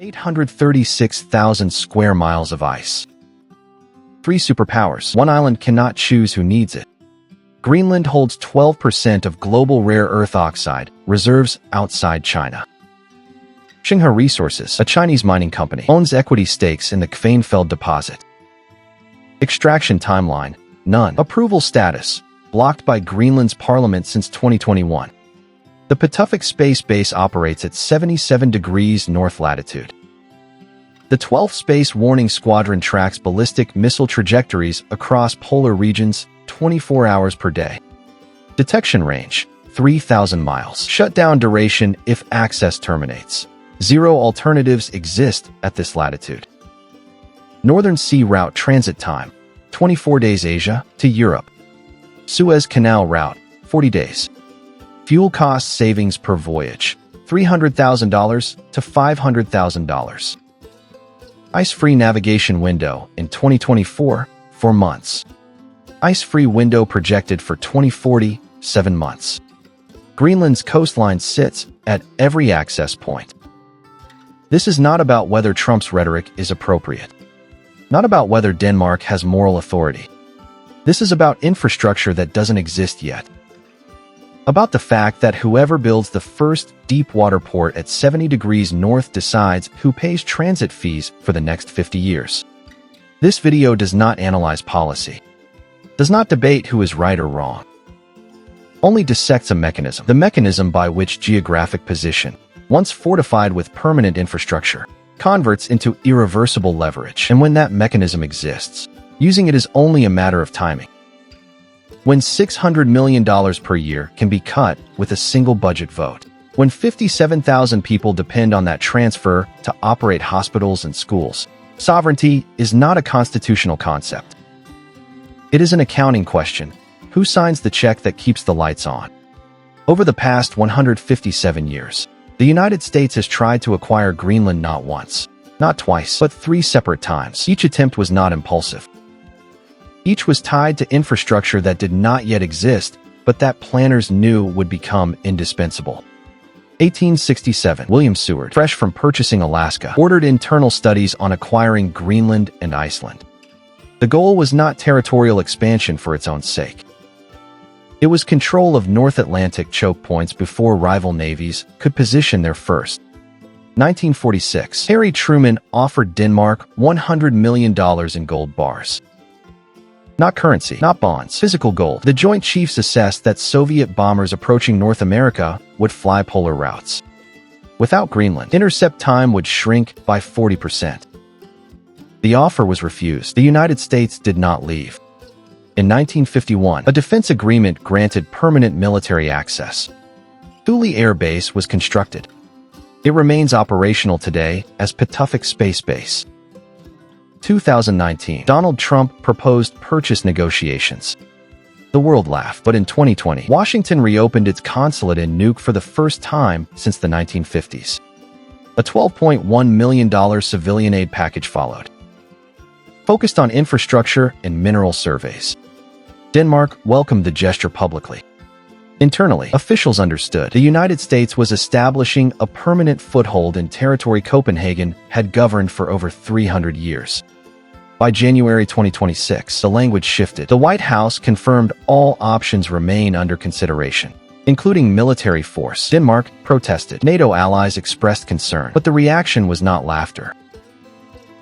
836,000 square miles of ice. 3 superpowers. One island cannot choose who needs it. Greenland holds 12% of global rare earth oxide reserves outside China. Xinghe Resources, a Chinese mining company, owns equity stakes in the Kvanefjeld deposit. Extraction timeline: none. Approval status: blocked by Greenland's parliament since 2021. The Pituffik Space Base operates at 77 degrees north latitude. The 12th Space Warning Squadron tracks ballistic missile trajectories across polar regions 24 hours per day. Detection range: 3,000 miles. Shutdown duration if access terminates. 0 alternatives exist at this latitude. Northern Sea Route transit time: 24 days Asia to Europe. Suez Canal route: 40 days. Fuel cost savings per voyage: $300,000 to $500,000. Ice-free navigation window in 2024, 4 months. Ice-free window projected for 2040, 7 months. Greenland's coastline sits at every access point. This is not about whether Trump's rhetoric is appropriate. Not about whether Denmark has moral authority. This is about infrastructure that doesn't exist yet. About the fact that whoever builds the first deep-water port at 70 degrees north decides who pays transit fees for the next 50 years. This video does not analyze policy. Does not debate who is right or wrong. Only dissects a mechanism. The mechanism by which geographic position, once fortified with permanent infrastructure, converts into irreversible leverage. And when that mechanism exists, using it is only a matter of timing. When $600 million per year can be cut with a single budget vote. When 57,000 people depend on that transfer to operate hospitals and schools. Sovereignty is not a constitutional concept. It is an accounting question. Who signs the check that keeps the lights on? Over the past 157 years, the United States has tried to acquire Greenland not once, not twice, but 3 separate times. Each attempt was not impulsive. Each was tied to infrastructure that did not yet exist, but that planners knew would become indispensable. 1867, William Seward, fresh from purchasing Alaska, ordered internal studies on acquiring Greenland and Iceland. The goal was not territorial expansion for its own sake. It was control of North Atlantic choke points before rival navies could position their first. 1946, Harry Truman offered Denmark $100 million in gold bars. Not currency, not bonds, physical gold. The Joint Chiefs assessed that Soviet bombers approaching North America would fly polar routes. Without Greenland, intercept time would shrink by 40%. The offer was refused. The United States did not leave. In 1951, a defense agreement granted permanent military access. Thule Air Base was constructed. It remains operational today as Pituffik Space Base. 2019, Donald Trump proposed purchase negotiations. The world laughed, but in 2020, Washington reopened its consulate in Nuuk for the first time since the 1950s. A $12.1 million civilian aid package followed, focused on infrastructure and mineral surveys. Denmark welcomed the gesture publicly. Internally, officials understood the United States was establishing a permanent foothold in territory Copenhagen had governed for over 300 years. By January 2026, the language shifted. The White House confirmed all options remain under consideration, including military force. Denmark protested. NATO allies expressed concern, but the reaction was not laughter.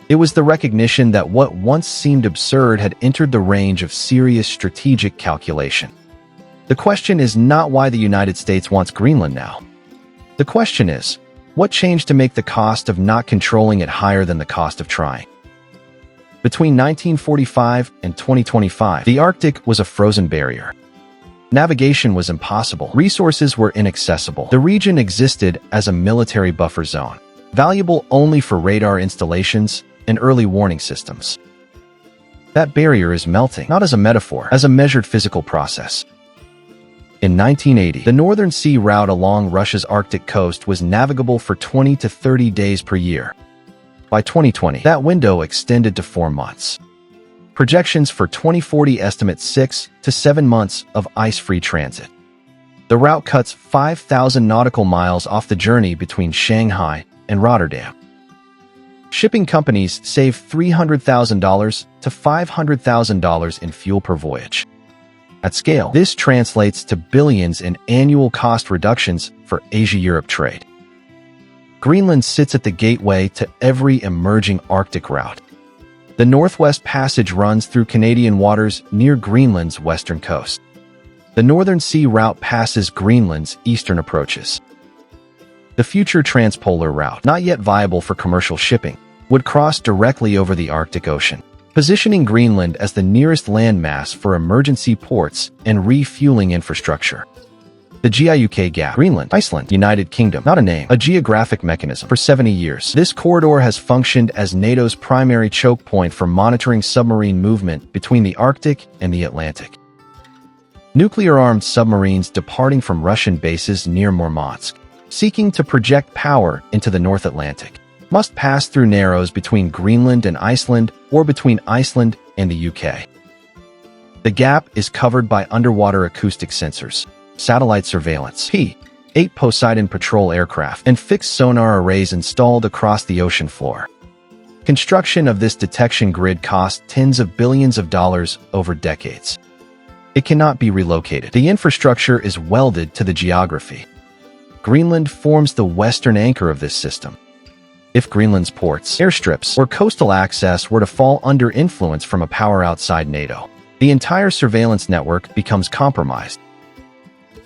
It was the recognition that what once seemed absurd had entered the range of serious strategic calculation. The question is not why the United States wants Greenland now. The question is, what changed to make the cost of not controlling it higher than the cost of trying? Between 1945 and 2025, the Arctic was a frozen barrier. Navigation was impossible. Resources were inaccessible. The region existed as a military buffer zone, valuable only for radar installations and early warning systems. That barrier is melting, not as a metaphor, as a measured physical process. In 1980, the Northern Sea route along Russia's Arctic coast was navigable for 20 to 30 days per year. By 2020, that window extended to 4 months. Projections for 2040 estimate 6 to 7 months of ice-free transit. The route cuts 5,000 nautical miles off the journey between Shanghai and Rotterdam. Shipping companies save $300,000 to $500,000 in fuel per voyage. At scale, this translates to billions in annual cost reductions for Asia-Europe trade. Greenland sits at the gateway to every emerging Arctic route. The Northwest Passage runs through Canadian waters near Greenland's western coast. The Northern Sea Route passes Greenland's eastern approaches. The future transpolar route, not yet viable for commercial shipping, would cross directly over the Arctic Ocean, positioning Greenland as the nearest landmass for emergency ports and refueling infrastructure. The GIUK Gap, Greenland, Iceland, United Kingdom, not a name, a geographic mechanism. For 70 years, this corridor has functioned as NATO's primary choke point for monitoring submarine movement between the Arctic and the Atlantic. Nuclear-armed submarines departing from Russian bases near Murmansk, seeking to project power into the North Atlantic, must pass through narrows between Greenland and Iceland or between Iceland and the UK. The gap is covered by underwater acoustic sensors, satellite surveillance, P-8 Poseidon patrol aircraft, and fixed sonar arrays installed across the ocean floor. Construction of this detection grid cost tens of billions of dollars over decades. It cannot be relocated. The infrastructure is welded to the geography. Greenland forms the western anchor of this system. If Greenland's ports, airstrips, or coastal access were to fall under influence from a power outside NATO, the entire surveillance network becomes compromised.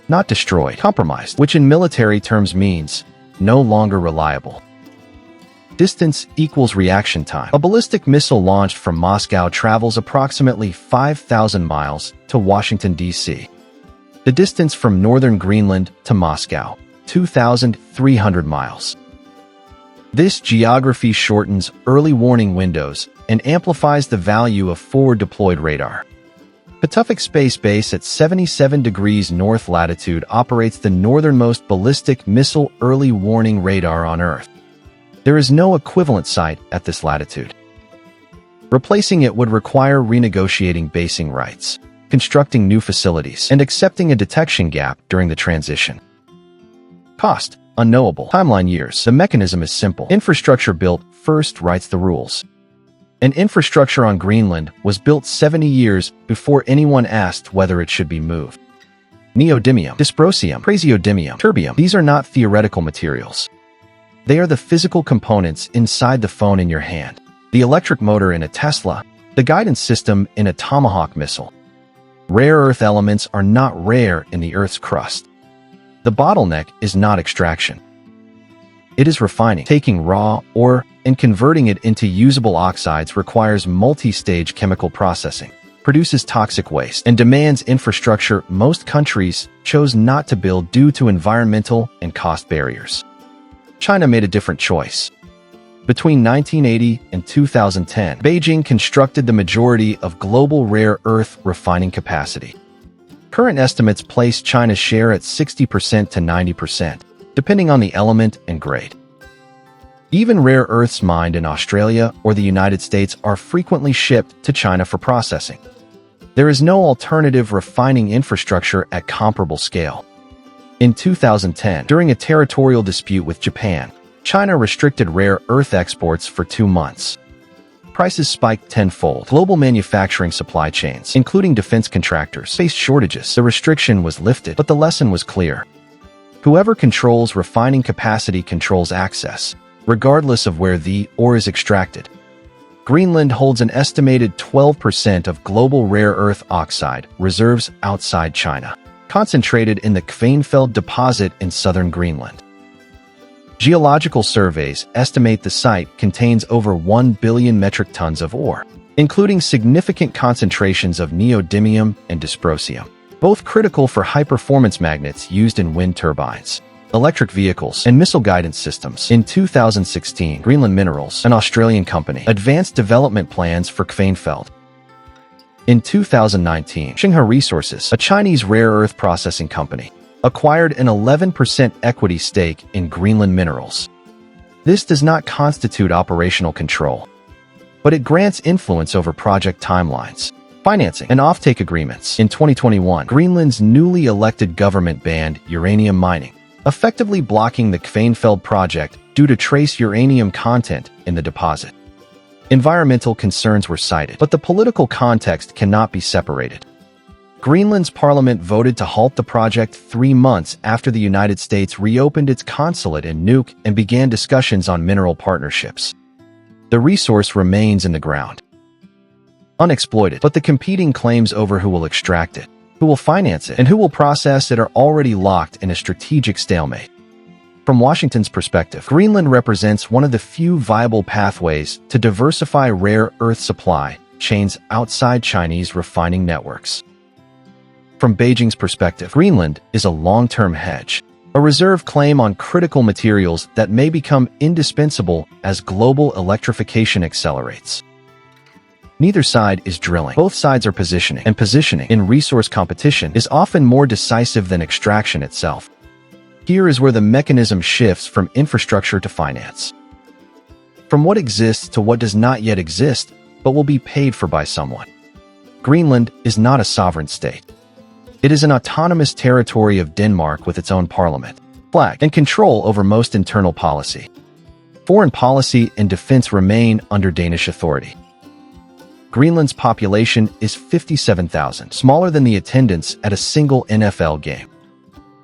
Not destroyed, compromised, which in military terms means no longer reliable. Distance equals reaction time. A ballistic missile launched from Moscow travels approximately 5,000 miles to Washington, D.C. The distance from northern Greenland to Moscow, 2,300 miles. This geography shortens early warning windows and amplifies the value of forward-deployed radar. Pituffik Space Base at 77 degrees north latitude operates the northernmost ballistic missile early warning radar on Earth. There is no equivalent site at this latitude. Replacing it would require renegotiating basing rights, constructing new facilities, and accepting a detection gap during the transition. Cost: unknowable. Timeline: years. The mechanism is simple. Infrastructure built first writes the rules. And infrastructure on Greenland was built 70 years before anyone asked whether it should be moved. Neodymium, dysprosium, praseodymium, terbium, these are not theoretical materials. They are the physical components inside the phone in your hand, the electric motor in a Tesla, the guidance system in a Tomahawk missile. Rare earth elements are not rare in the Earth's crust. The bottleneck is not extraction. It is refining. Taking raw ore and converting it into usable oxides requires multi-stage chemical processing, produces toxic waste, and demands infrastructure most countries chose not to build due to environmental and cost barriers. China made a different choice. Between 1980 and 2010, Beijing constructed the majority of global rare earth refining capacity. Current estimates place China's share at 60% to 90%, depending on the element and grade. Even rare earths mined in Australia or the United States are frequently shipped to China for processing. There is no alternative refining infrastructure at comparable scale. In 2010, during a territorial dispute with Japan, China restricted rare earth exports for 2 months. Prices spiked tenfold. Global manufacturing supply chains, including defense contractors, faced shortages. The restriction was lifted, but the lesson was clear. Whoever controls refining capacity controls access, regardless of where the ore is extracted. Greenland holds an estimated 12% of global rare earth oxide reserves outside China, concentrated in the Kvanefjeld deposit in southern Greenland. Geological surveys estimate the site contains over 1 billion metric tons of ore, including significant concentrations of neodymium and dysprosium, both critical for high-performance magnets used in wind turbines, electric vehicles, and missile guidance systems. In 2016, Greenland Minerals, an Australian company, advanced development plans for Kvanefjeld. In 2019, Xinghe Resources, a Chinese rare earth processing company, acquired an 11% equity stake in Greenland Minerals. This does not constitute operational control, but it grants influence over project timelines, financing, and offtake agreements. In 2021, Greenland's newly elected government banned uranium mining, effectively blocking the Kvanefjeld project due to trace uranium content in the deposit. Environmental concerns were cited, but the political context cannot be separated. Greenland's parliament voted to halt the project 3 months after the United States reopened its consulate in Nuuk and began discussions on mineral partnerships. The resource remains in the ground, unexploited, but the competing claims over who will extract it, who will finance it, and who will process it are already locked in a strategic stalemate. From Washington's perspective, Greenland represents one of the few viable pathways to diversify rare earth supply chains outside Chinese refining networks. From Beijing's perspective, Greenland is a long-term hedge, a reserve claim on critical materials that may become indispensable as global electrification accelerates. Neither side is drilling. Both sides are positioning, and positioning in resource competition is often more decisive than extraction itself. Here is where the mechanism shifts from infrastructure to finance. From what exists to what does not yet exist, but will be paid for by someone. Greenland is not a sovereign state. It is an autonomous territory of Denmark with its own parliament, flag, and control over most internal policy. Foreign policy and defense remain under Danish authority. Greenland's population is 57,000, smaller than the attendance at a single NFL game.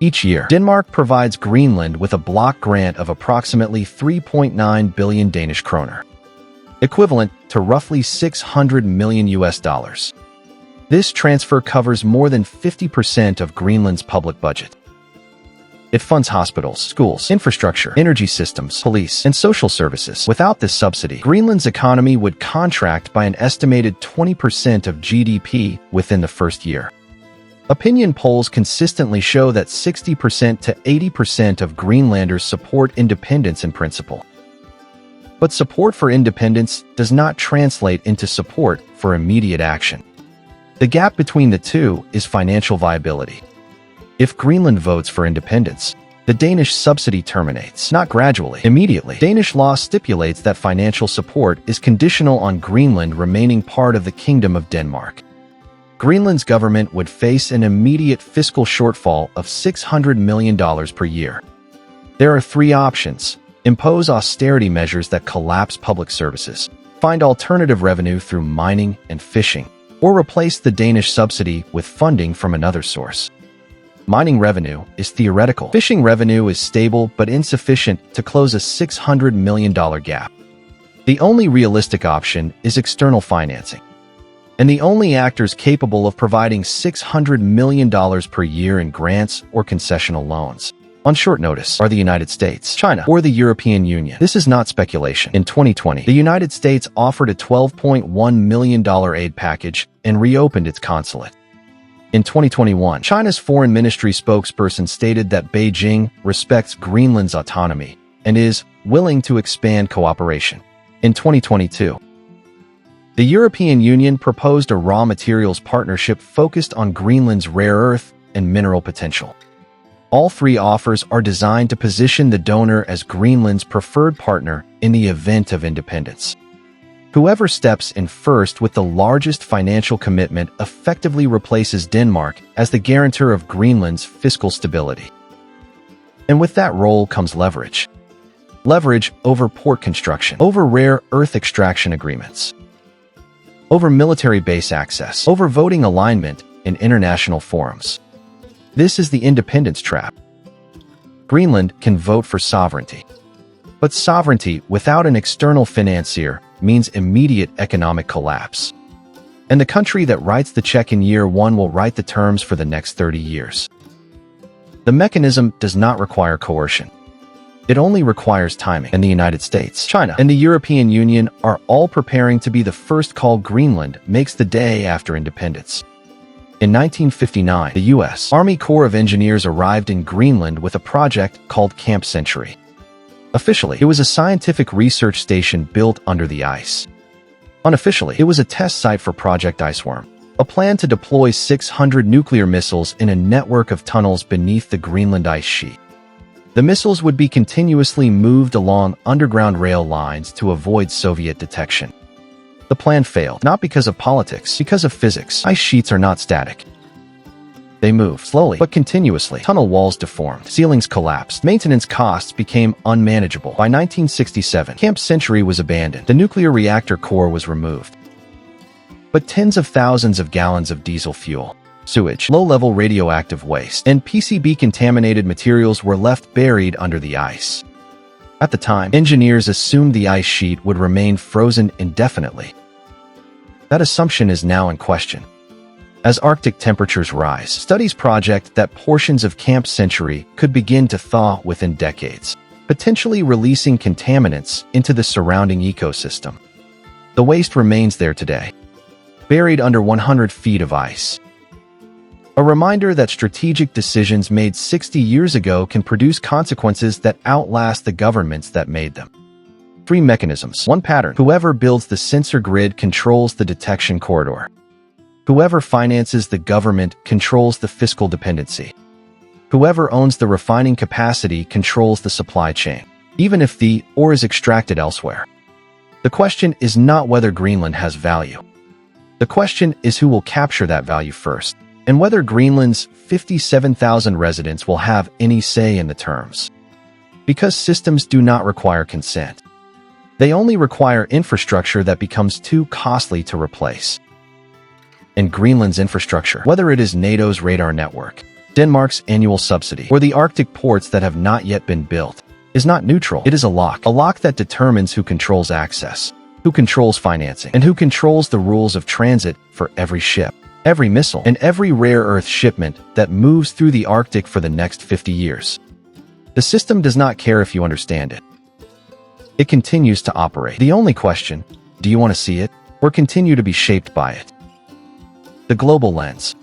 Each year, Denmark provides Greenland with a block grant of approximately 3.9 billion Danish kroner, equivalent to roughly $600 million. This transfer covers more than 50% of Greenland's public budget. It funds hospitals, schools, infrastructure, energy systems, police, and social services. Without this subsidy, Greenland's economy would contract by an estimated 20% of GDP within the first year. Opinion polls consistently show that 60% to 80% of Greenlanders support independence in principle. But support for independence does not translate into support for immediate action. The gap between the two is financial viability. If Greenland votes for independence, the Danish subsidy terminates, not gradually, immediately. Danish law stipulates that financial support is conditional on Greenland remaining part of the Kingdom of Denmark. Greenland's government would face an immediate fiscal shortfall of $600 million per year. There are 3 options: impose austerity measures that collapse public services, find alternative revenue through mining and fishing, or replace the Danish subsidy with funding from another source. Mining revenue is theoretical. Fishing revenue is stable but insufficient to close a $600 million gap. The only realistic option is external financing. And the only actors capable of providing $600 million per year in grants or concessional loans on short notice are the United States, China, or the European Union. This is not speculation. In 2020, the United States offered a $12.1 million aid package and reopened its consulate. In 2021, China's foreign ministry spokesperson stated that Beijing respects Greenland's autonomy and is willing to expand cooperation. In 2022, the European Union proposed a raw materials partnership focused on Greenland's rare earth and mineral potential. All 3 offers are designed to position the donor as Greenland's preferred partner in the event of independence. Whoever steps in first with the largest financial commitment effectively replaces Denmark as the guarantor of Greenland's fiscal stability. And with that role comes leverage. Leverage over port construction, over rare earth extraction agreements, over military base access, over voting alignment in international forums. This is the independence trap. Greenland can vote for sovereignty. But sovereignty without an external financier means immediate economic collapse. And the country that writes the check in year 1 will write the terms for the next 30 years. The mechanism does not require coercion. It only requires timing, and the United States, China, and the European Union are all preparing to be the first call Greenland makes the day after independence. In 1959, the U.S. Army Corps of Engineers arrived in Greenland with a project called Camp Century. Officially, it was a scientific research station built under the ice. Unofficially, it was a test site for Project Iceworm, a plan to deploy 600 nuclear missiles in a network of tunnels beneath the Greenland ice sheet. The missiles would be continuously moved along underground rail lines to avoid Soviet detection. The plan failed, not because of politics, because of physics. Ice sheets are not static. They moved slowly but continuously. Tunnel walls deformed, ceilings collapsed, maintenance costs became unmanageable. By 1967, Camp Century was abandoned. The nuclear reactor core was removed. But tens of thousands of gallons of diesel fuel, sewage, low-level radioactive waste, and PCB-contaminated materials were left buried under the ice. At the time, engineers assumed the ice sheet would remain frozen indefinitely. That assumption is now in question. As Arctic temperatures rise, studies project that portions of Camp Century could begin to thaw within decades, potentially releasing contaminants into the surrounding ecosystem. The waste remains there today, buried under 100 feet of ice. A reminder that strategic decisions made 60 years ago can produce consequences that outlast the governments that made them. 3 mechanisms. 1 pattern. Whoever builds the sensor grid controls the detection corridor. Whoever finances the government controls the fiscal dependency. Whoever owns the refining capacity controls the supply chain, even if the ore is extracted elsewhere. The question is not whether Greenland has value. The question is who will capture that value first, and whether Greenland's 57,000 residents will have any say in the terms. Because systems do not require consent. They only require infrastructure that becomes too costly to replace. And Greenland's infrastructure, whether it is NATO's radar network, Denmark's annual subsidy, or the Arctic ports that have not yet been built, is not neutral. It is a lock that determines who controls access, who controls financing, and who controls the rules of transit for every ship, every missile, and every rare earth shipment that moves through the Arctic for the next 50 years. The system does not care if you understand it. It continues to operate. The only question, do you want to see it, or continue to be shaped by it? The global lens.